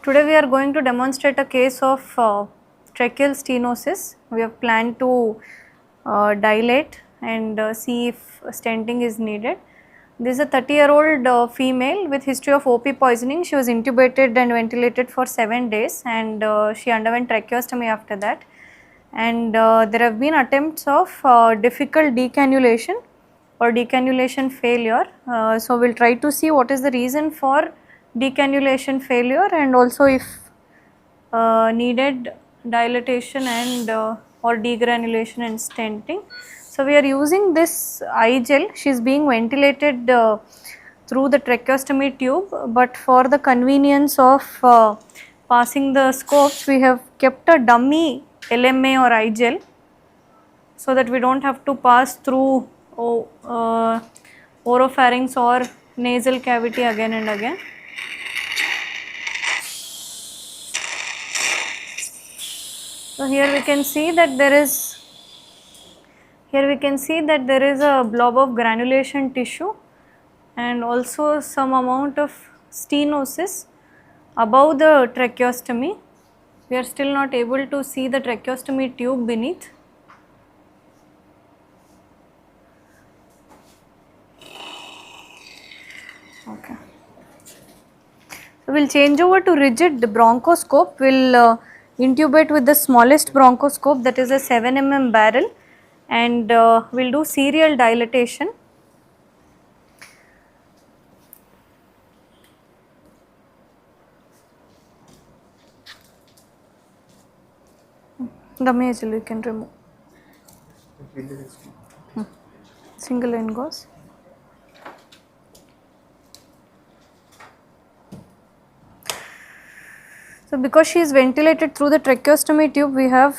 Today we are going to demonstrate a case of tracheal stenosis. We have planned to dilate and see if stenting is needed. This is a 30-year-old female with history of OP poisoning. She was intubated and ventilated for 7 days and she underwent tracheostomy after that. And there have been attempts of difficult decannulation or decannulation failure. So we will try to see what is the reason for decannulation failure and also if needed dilatation and or degranulation and stenting. So we are using this eye gel. She is being ventilated through the tracheostomy tube, but for the convenience of passing the scopes, we have kept a dummy LMA or eye gel so that we do not have to pass through oropharynx or nasal cavity again and again. So here we can see that there is a blob of granulation tissue and also some amount of stenosis above the tracheostomy. We are still not able to see the tracheostomy tube beneath. Okay. So we will change over to rigid bronchoscope. We will intubate with the smallest bronchoscope, that is a 7 mm barrel, and we will do serial dilatation. The major you can remove. Single end gauze. So because she is ventilated through the tracheostomy tube, we have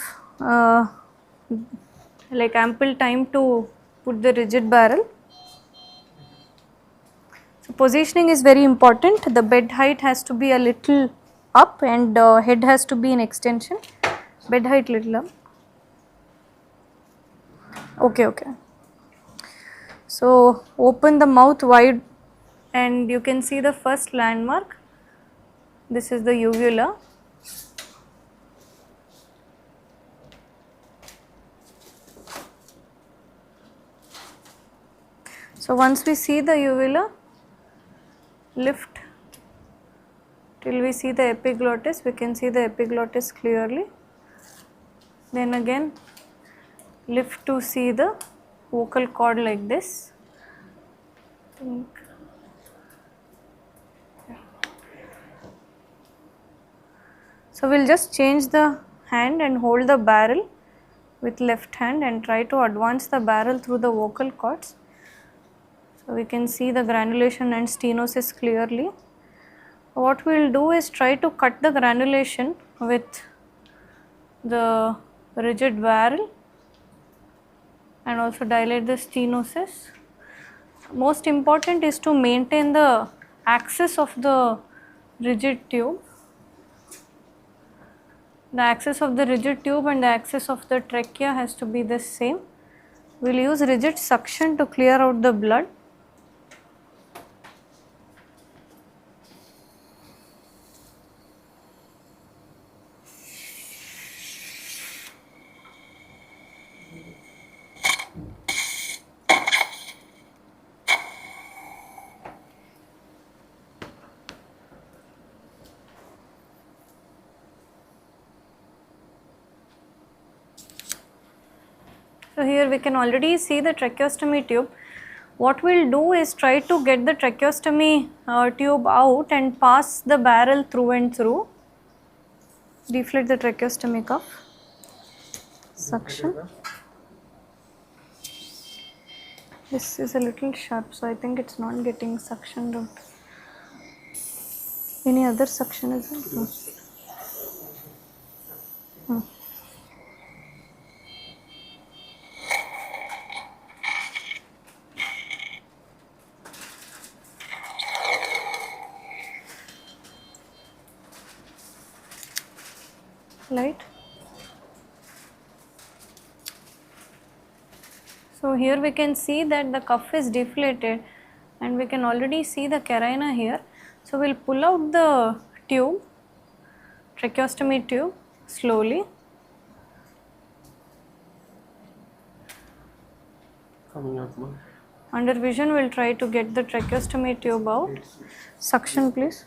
like ample time to put the rigid barrel. So positioning is very important. The bed height has to be a little up and head has to be in extension. Bed height little up. Okay. So open the mouth wide and you can see the first landmark. This is the uvula. So once we see the uvula, lift till we see the epiglottis. We can see the epiglottis clearly. Then again lift to see the vocal cord like this. So we will just change the hand and hold the barrel with left hand and try to advance the barrel through the vocal cords. So we can see the granulation and stenosis clearly. What we will do is try to cut the granulation with the rigid barrel and also dilate the stenosis. Most important is to maintain the axis of the rigid tube. The axis of the rigid tube and the axis of the trachea has to be the same. We will use rigid suction to clear out the blood. So here we can already see the tracheostomy tube. What we will do is try to get the tracheostomy tube out and pass the barrel through and through. Deflate the tracheostomy cuff. Suction. This is a little sharp, so I think it's not getting suctioned out. Any other suction is there? No. Light. So here we can see that the cuff is deflated and we can already see the carina here. So we will pull out the tube tracheostomy tube slowly. Coming out more. Under vision, we'll try to get the tracheostomy tube out. Suction, please.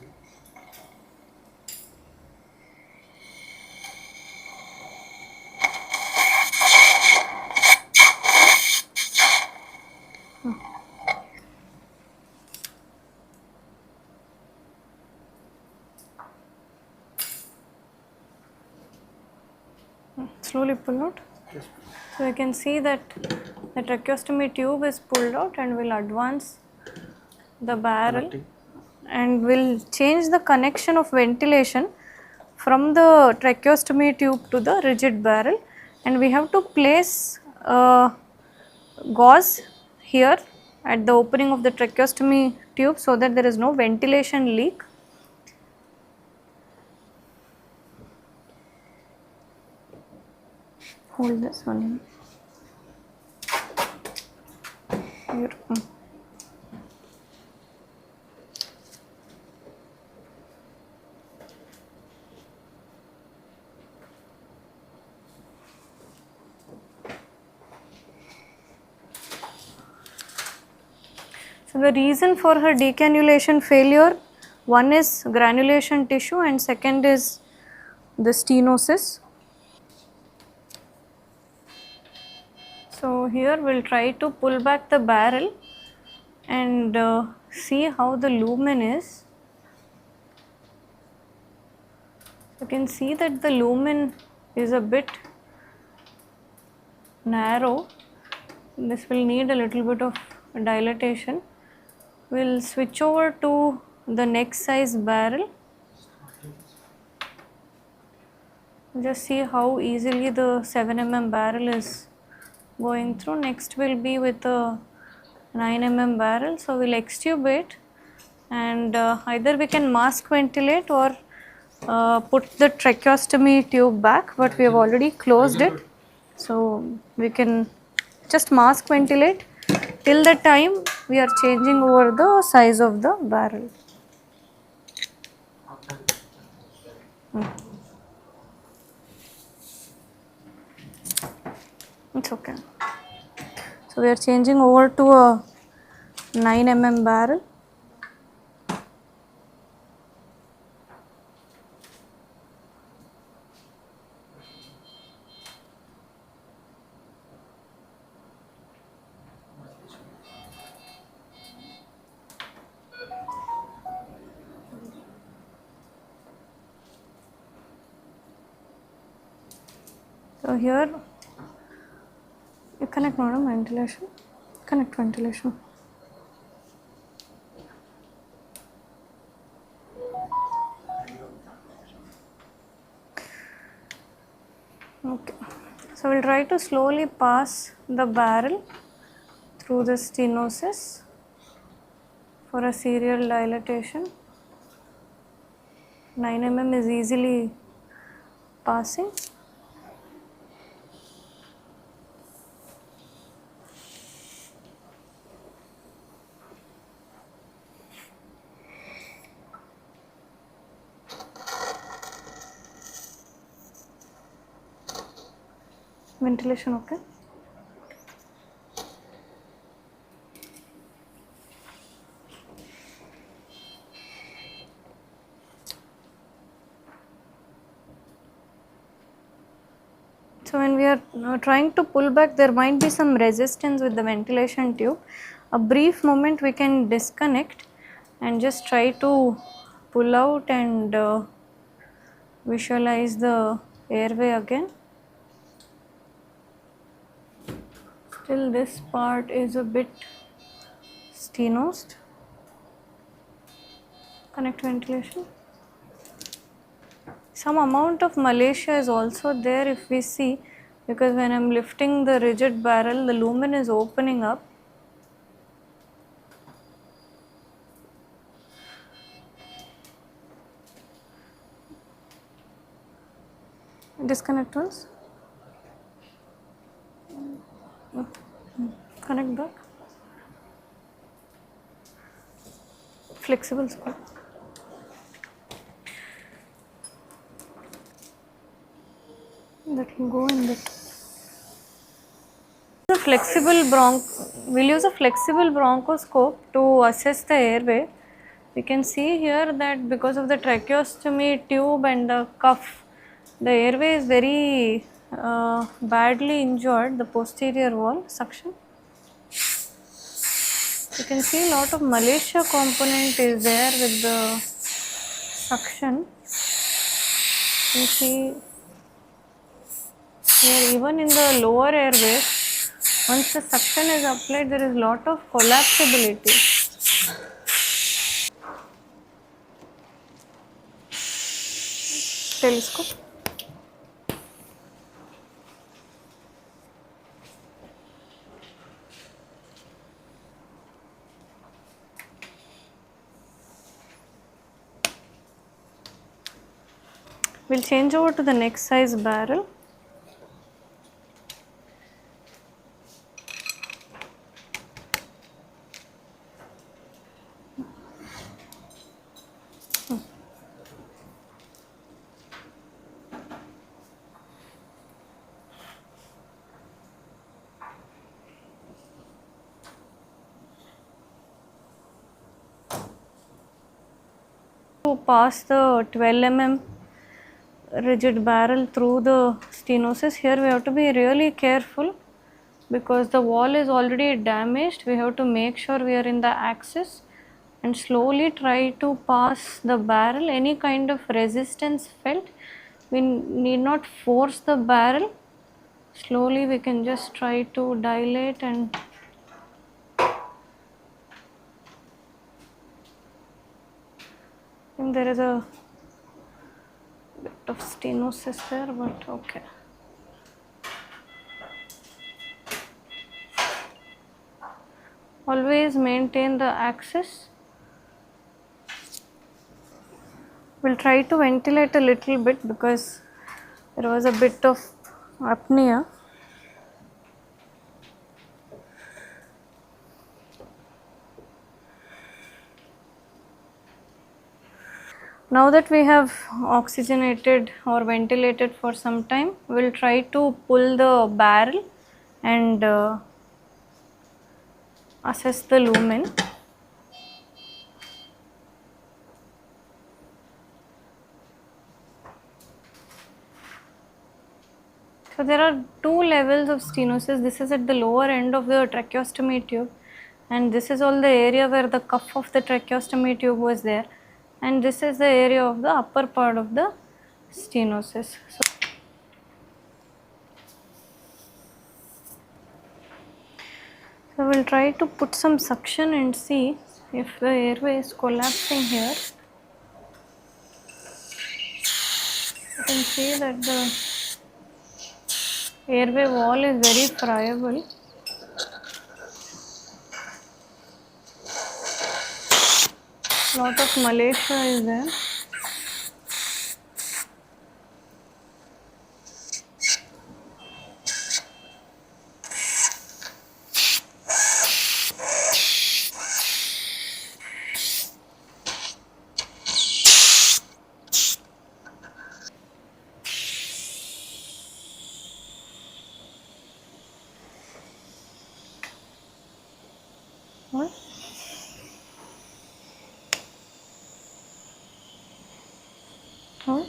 Slowly pull out. Yes. So you can see that the tracheostomy tube is pulled out, and we'll advance the barrel Connecting. and we'll change the connection of ventilation from the tracheostomy tube to the rigid barrel, and we have to place gauze here at the opening of the tracheostomy tube so that there is no ventilation leak. Hold this one here. So the reason for her decannulation failure, one is granulation tissue and second is the stenosis. So here we will try to pull back the barrel and see how the lumen is. You can see that the lumen is a bit narrow. This will need a little bit of dilatation. We will switch over to the next size barrel. Just see how easily the 7 mm barrel is going through. Next will be with a 9 mm barrel. So we will extubate and either we can mask ventilate or put the tracheostomy tube back, but we have already closed it. So we can just mask ventilate till the time we are changing over the size of the barrel. It's okay. So we are changing over to a 9 mm barrel. So here you connect madam ventilation, connect ventilation. Okay, so we'll try to slowly pass the barrel through the stenosis for a serial dilatation. 9 mm is easily passing. Ventilation okay. So when we are trying to pull back, there might be some resistance with the ventilation tube. A brief moment we can disconnect and just try to pull out and visualize the airway again. Still this part is a bit stenosed. Connect ventilation. Some amount of Malaysia is also there if we see, because when I am lifting the rigid barrel, the lumen is opening up. Disconnect once. Connect back. Flexible screw. that will go in that. The flexible we'll use a flexible bronchoscope to assess the airway. We can see here that because of the tracheostomy tube and the cuff, the airway is very badly injured, the posterior wall suction. You can see a lot of Malaysia component is there with the suction. You see here even in the lower airways, once the suction is applied, there is lot of collapsibility. Telescope. We'll change over to the next size barrel. To pass the 12 mm rigid barrel through the stenosis, here we have to be really careful because the wall is already damaged. We have to make sure we are in the axis and slowly try to pass the barrel. Any kind of resistance felt, we need not force the barrel. Slowly we can just try to dilate and I think there is a bit of stenosis there, but okay. Always maintain the axis. We'll try to ventilate a little bit because there was a bit of apnea. Now that we have oxygenated or ventilated for some time, we will try to pull the barrel and assess the lumen. So there are two levels of stenosis. This is at the lower end of the tracheostomy tube, and this is all the area where the cuff of the tracheostomy tube was there, and this is the area of the upper part of the stenosis. So we'll try to put some suction and see if the airway is collapsing here. You can see that the airway wall is very friable. Lot of Malaysia is there. What? What?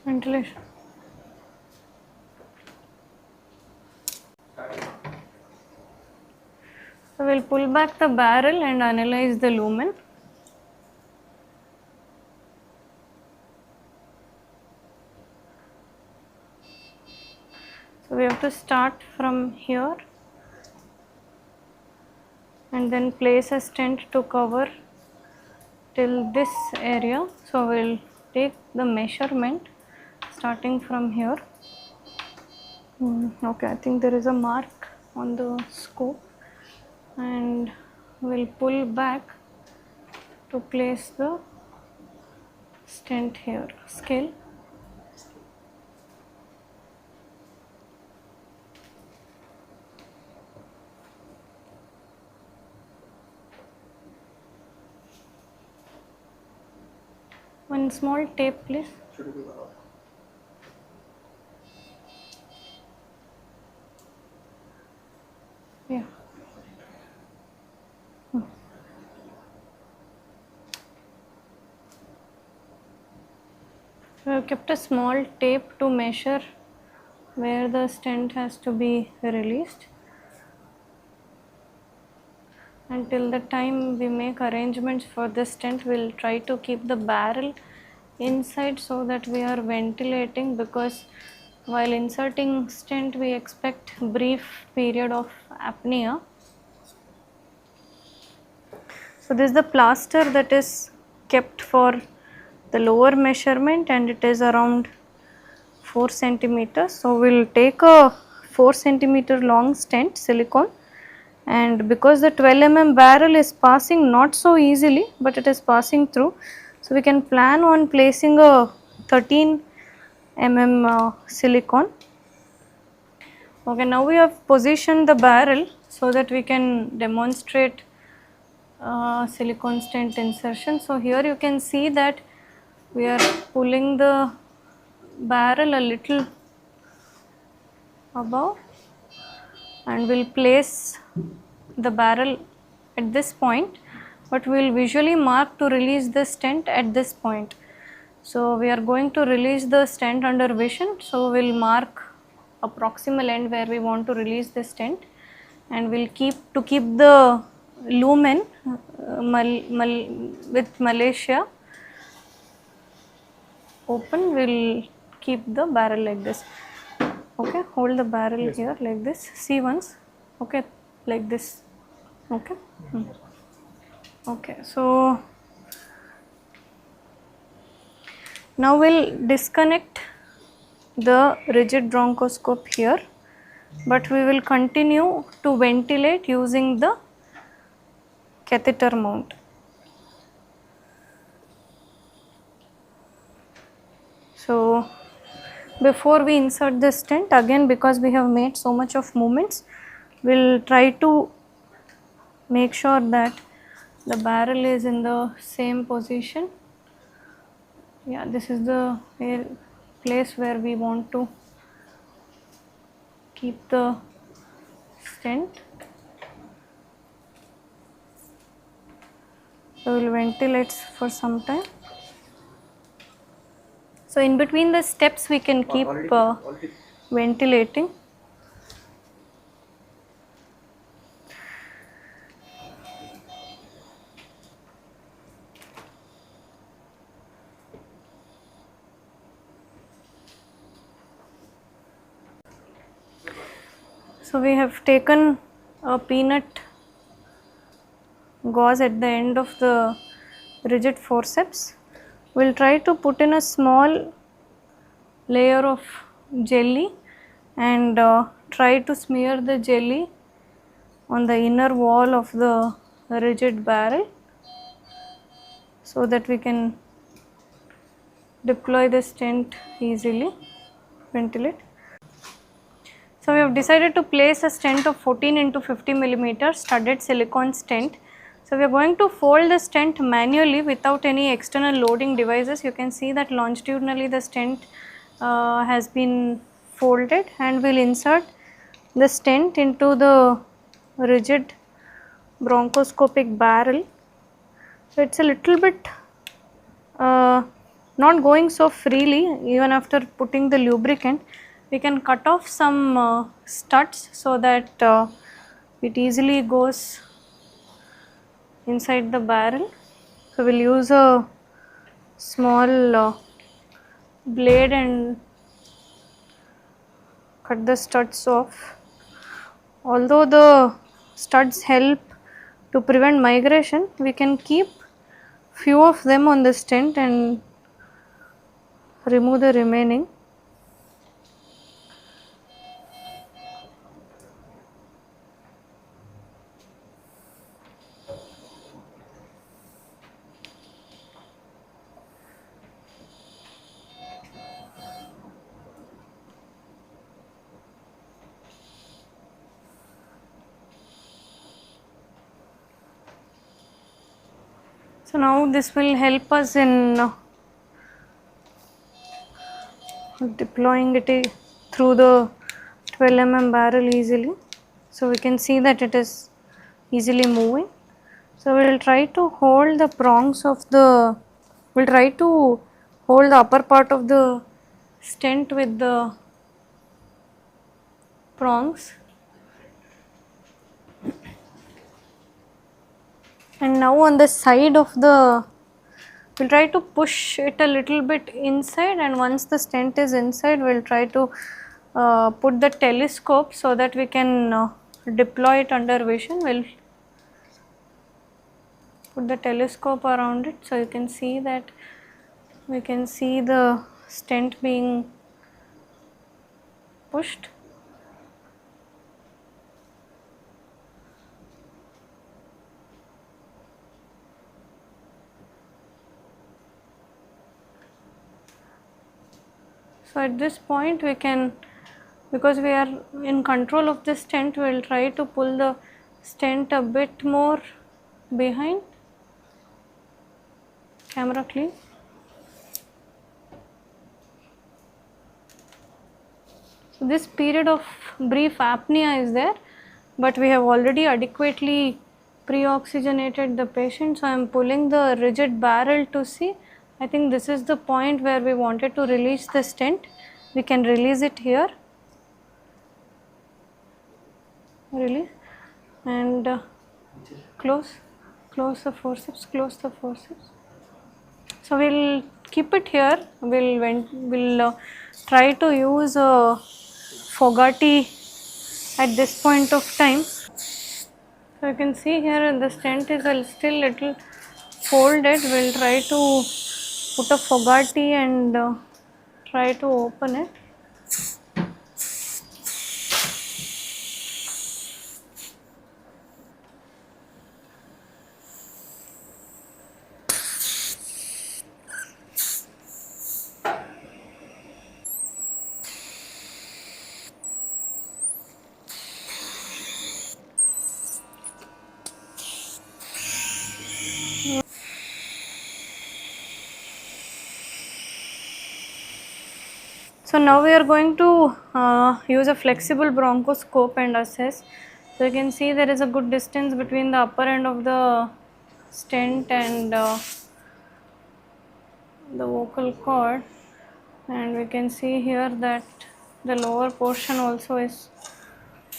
Ventilation. So we'll pull back the barrel and analyze the lumen. So we have to start from here and then place a stent to cover till this area. So we'll take the measurement starting from here. Okay, I think there is a mark on the scope, and we'll pull back to place the stent here. Scale. One small tape, please. Should we do that? Yeah. So I have kept a small tape to measure where the stent has to be released. Until the time we make arrangements for the stent, we will try to keep the barrel inside so that we are ventilating, because while inserting stent we expect brief period of apnea. So this is the plaster that is kept for the lower measurement, and it is around 4 centimeters. So we will take a 4 centimeter long stent, silicone, and because the 12 mm barrel is passing not so easily, but it is passing through, so we can plan on placing a 13 mm silicone. Okay, now we have positioned the barrel so that we can demonstrate silicone stent insertion. So here you can see that we are pulling the barrel a little above, and we'll place the barrel at this point, but we will visually mark to release the stent at this point. So we are going to release the stent under vision, so we'll mark a proximal end where we want to release the stent, and we'll keep the lumen with Malaysia open, we'll keep the barrel like this. Okay, hold the barrel here like this, see once, okay, like this, okay. Okay, so now we'll disconnect the rigid bronchoscope here, but we will continue to ventilate using the catheter mount. So before we insert the stent, again because we have made so much of movements, we will try to make sure that the barrel is in the same position. Yeah, this is the place where we want to keep the stent. So we will ventilate for some time. So in between the steps we can keep ventilating. So we have taken a peanut gauze at the end of the rigid forceps. We will try to put in a small layer of jelly and try to smear the jelly on the inner wall of the rigid barrel so that we can deploy the stent easily, ventilate. So we have decided to place a stent of 14 into 50 millimeter studded silicone stent. So we are going to fold the stent manually without any external loading devices. You can see that longitudinally the stent has been folded, and we will insert the stent into the rigid bronchoscopic barrel. So it is a little bit not going so freely even after putting the lubricant. We can cut off some studs so that it easily goes inside the barrel. So we'll use a small blade and cut the studs off. Although the studs help to prevent migration, we can keep few of them on the stent and remove the remaining. So now this will help us in deploying it through the 12 mm barrel easily. So we can see that it is easily moving. So we will try to hold the prongs of the, we'll try to hold the upper part of the stent with the prongs. And now on the side of the, we'll try to push it a little bit inside, and once the stent is inside, we'll try to put the telescope so that we can deploy it under vision. We'll put the telescope around it so you can see that we can see the stent being pushed. So at this point we can, because we are in control of the stent, we will try to pull the stent a bit more behind. Camera clean. So this period of brief apnea is there, but we have already adequately pre-oxygenated the patient. So I am pulling the rigid barrel to see. I think this is the point where we wanted to release the stent. We can release it here. Release and close the forceps, close the forceps. So we'll keep it here. We'll try to use a Fogarty at this point of time. So you can see here the stent is still little folded. We'll try to put a Fogarty and try to open it. So now we are going to use a flexible bronchoscope and assess. So you can see there is a good distance between the upper end of the stent and the vocal cord, and we can see here that the lower portion also is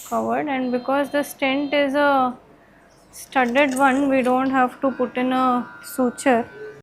covered, and because the stent is a studded one, we don't have to put in a suture.